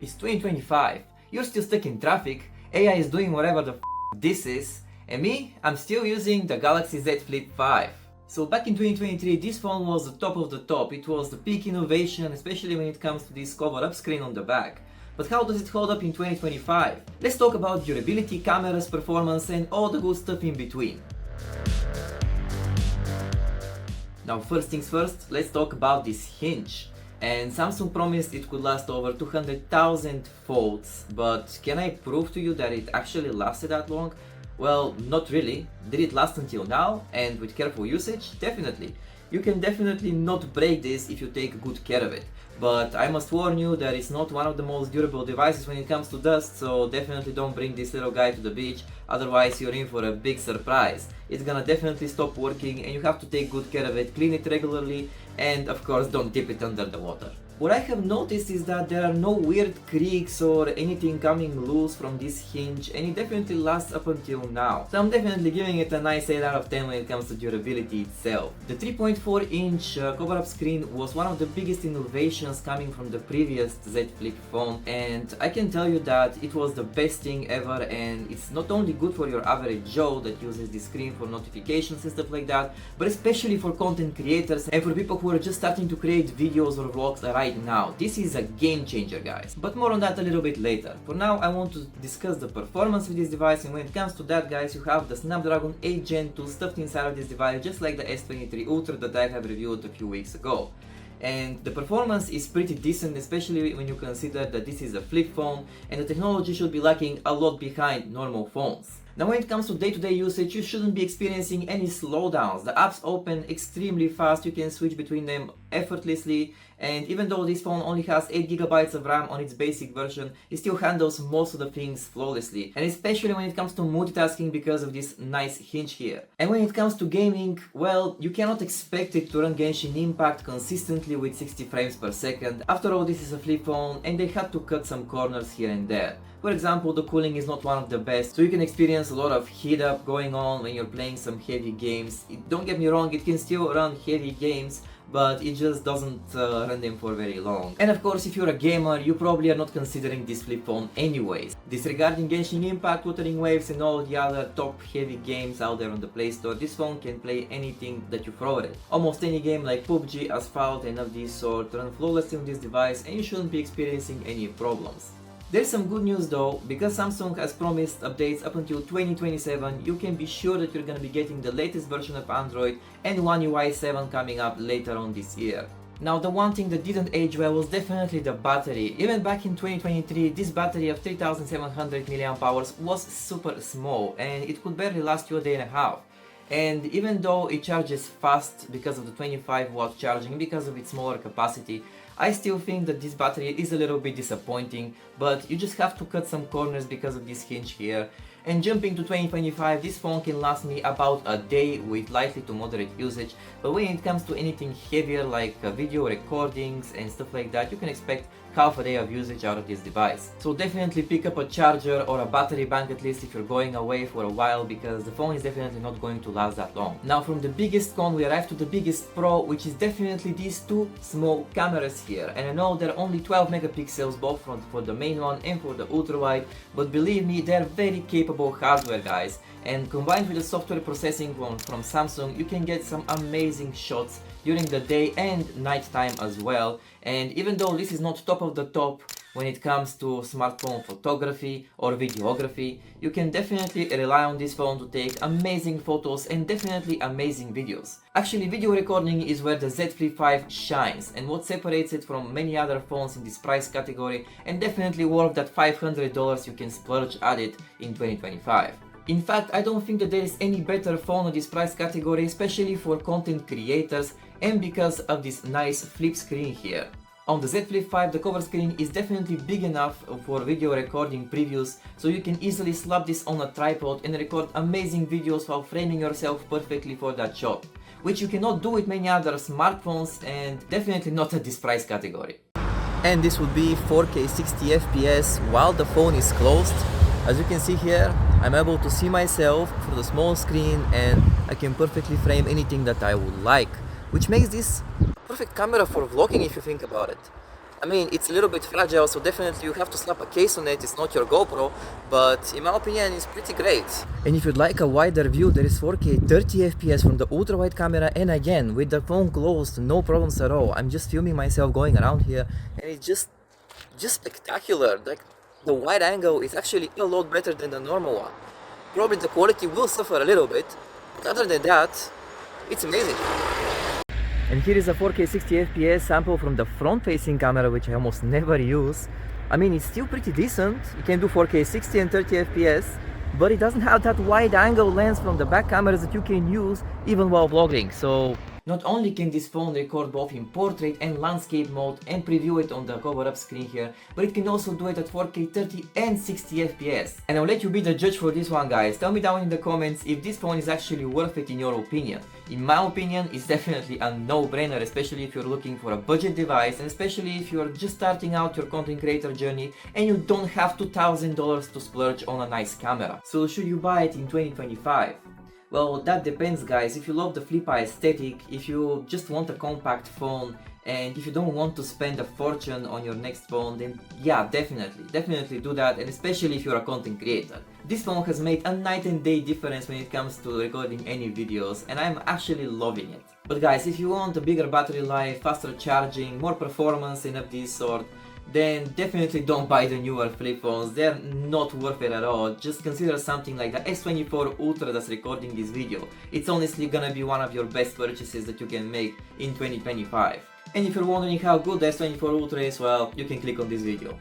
It's 2025, you're still stuck in traffic, AI is doing whatever the this is, and me, I'm still using the Galaxy Z Flip 5. So back in 2023, this phone was the top of the top. It was the peak innovation, especially when it comes to this cover-up screen on the back. But how does it hold up in 2025? Let's talk about durability, cameras, performance, and all the good stuff in between. Now first things first, let's talk about this hinge. And Samsung promised it could last over 200,000 folds, but can I prove to you that it actually lasted that long? Well, not really. Did it last until now? And with careful usage? Definitely. You can definitely not break this if you take good care of it. But I must warn you that it's not one of the most durable devices when it comes to dust, so definitely don't bring this little guy to the beach, otherwise you're in for a big surprise. It's gonna definitely stop working and you have to take good care of it, clean it regularly, and of course don't dip it under the water. What I have noticed is that there are no weird creaks or anything coming loose from this hinge, and it definitely lasts up until now. So I'm definitely giving it a nice 8 out of 10 when it comes to durability itself. The 3.4-inch cover-up screen was one of the biggest innovations coming from the previous Z Flip phone, and I can tell you that it was the best thing ever, and it's not only good for your average Joe that uses the screen for notifications and stuff like that, but especially for content creators and for people who are just starting to create videos or vlogs right now. This is a game changer, guys, but more on that a little bit later. For now, I want to discuss the performance of this device, and when it comes to that, guys, you have the Snapdragon 8 Gen 2 stuffed inside of this device, just like the S23 Ultra that I have reviewed a few weeks ago. And the performance is pretty decent, especially when you consider that this is a flip phone and the technology should be lagging a lot behind normal phones. Now when it comes to day-to-day usage, you shouldn't be experiencing any slowdowns. The apps open extremely fast, you can switch between them effortlessly, and even though this phone only has 8GB of RAM on its basic version, it still handles most of the things flawlessly, and especially when it comes to multitasking because of this nice hinge here. And when it comes to gaming, well, you cannot expect it to run Genshin Impact consistently with 60 frames per second. After all, this is a flip phone and they had to cut some corners here and there. For example, the cooling is not one of the best, so you can experience a lot of heat up going on when you're playing some heavy games. Don't get me wrong, it can still run heavy games, but it just doesn't run them for very long. And of course, if you're a gamer, you probably are not considering this flip phone anyways. Disregarding Genshin Impact, Wuthering Waves and all the other top heavy games out there on the Play Store, this phone can play anything that you throw at it. Almost any game like PUBG, Asphalt and of this sort run flawlessly on this device, and you shouldn't be experiencing any problems. There's some good news though, because Samsung has promised updates up until 2027, you can be sure that you're gonna be getting the latest version of Android and One UI 7 coming up later on this year. Now the one thing that didn't age well was definitely the battery. Even back in 2023, this battery of 3700 mAh was super small and it could barely last you a day and a half. And even though it charges fast because of the 25-watt charging, because of its smaller capacity, I still think that this battery is a little bit disappointing, but you just have to cut some corners because of this hinge here. And jumping to 2025, this phone can last me about a day with lightly to moderate usage, but when it comes to anything heavier like video recordings and stuff like that, you can expect half a day of usage out of this device. So definitely pick up a charger or a battery bank at least if you're going away for a while, because the phone is definitely not going to last that long. Now from the biggest con we arrive to the biggest pro, which is definitely these two small cameras here. And I know they're only 12 megapixels both for the main one and for the ultra wide, but believe me, they're very capable hardware, guys, and combined with the software processing from Samsung, you can get some amazing shots during the day and night time as well. And even though this is not top of the top when it comes to smartphone photography or videography, you can definitely rely on this phone to take amazing photos and definitely amazing videos. Actually, video recording is where the Z Flip 5 shines and what separates it from many other phones in this price category, and definitely worth that $500 you can splurge at it in 2025. In fact, I don't think that there is any better phone in this price category, especially for content creators and because of this nice flip screen here. On the Z Flip 5, the cover screen is definitely big enough for video recording previews, so you can easily slap this on a tripod and record amazing videos while framing yourself perfectly for that shot, which you cannot do with many other smartphones and definitely not at this price category. And this would be 4K 60 FPS while the phone is closed. As you can see here, I'm able to see myself through the small screen and I can perfectly frame anything that I would like, which makes this perfect camera for vlogging if you think about it. I mean, it's a little bit fragile, so definitely you have to slap a case on it. It's not your GoPro, but in my opinion, it's pretty great. And if you'd like a wider view, there is 4K 30 FPS from the ultra wide camera, and again, with the phone closed, no problems at all. I'm just filming myself going around here, and it's just spectacular. Like, the wide angle is actually a lot better than the normal one. Probably the quality will suffer a little bit, but other than that, it's amazing. And here is a 4K 60 FPS sample from the front-facing camera, which I almost never use. I mean, it's still pretty decent. You can do 4K 60 and 30 FPS, but it doesn't have that wide-angle lens from the back cameras that you can use even while vlogging. So not only can this phone record both in portrait and landscape mode and preview it on the cover-up screen here, but it can also do it at 4K 30 and 60 FPS. And I'll let you be the judge for this one, guys. Tell me down in the comments if this phone is actually worth it in your opinion. In my opinion, it's definitely a no-brainer, especially if you're looking for a budget device, and especially if you're just starting out your content creator journey and you don't have $2,000 to splurge on a nice camera. So should you buy it in 2025? Well, that depends, guys. If you love the flip eye aesthetic, if you just want a compact phone, and if you don't want to spend a fortune on your next phone, then yeah, definitely do that, and especially if you're a content creator. This phone has made a night and day difference when it comes to recording any videos, and I'm actually loving it. But guys, if you want a bigger battery life, faster charging, more performance and of this sort, then definitely don't buy the newer flip phones. They're not worth it at all. Just consider something like the S24 Ultra that's recording this video. It's honestly gonna be one of your best purchases that you can make in 2025. And if you're wondering how good the S24 Ultra is, well, you can click on this video.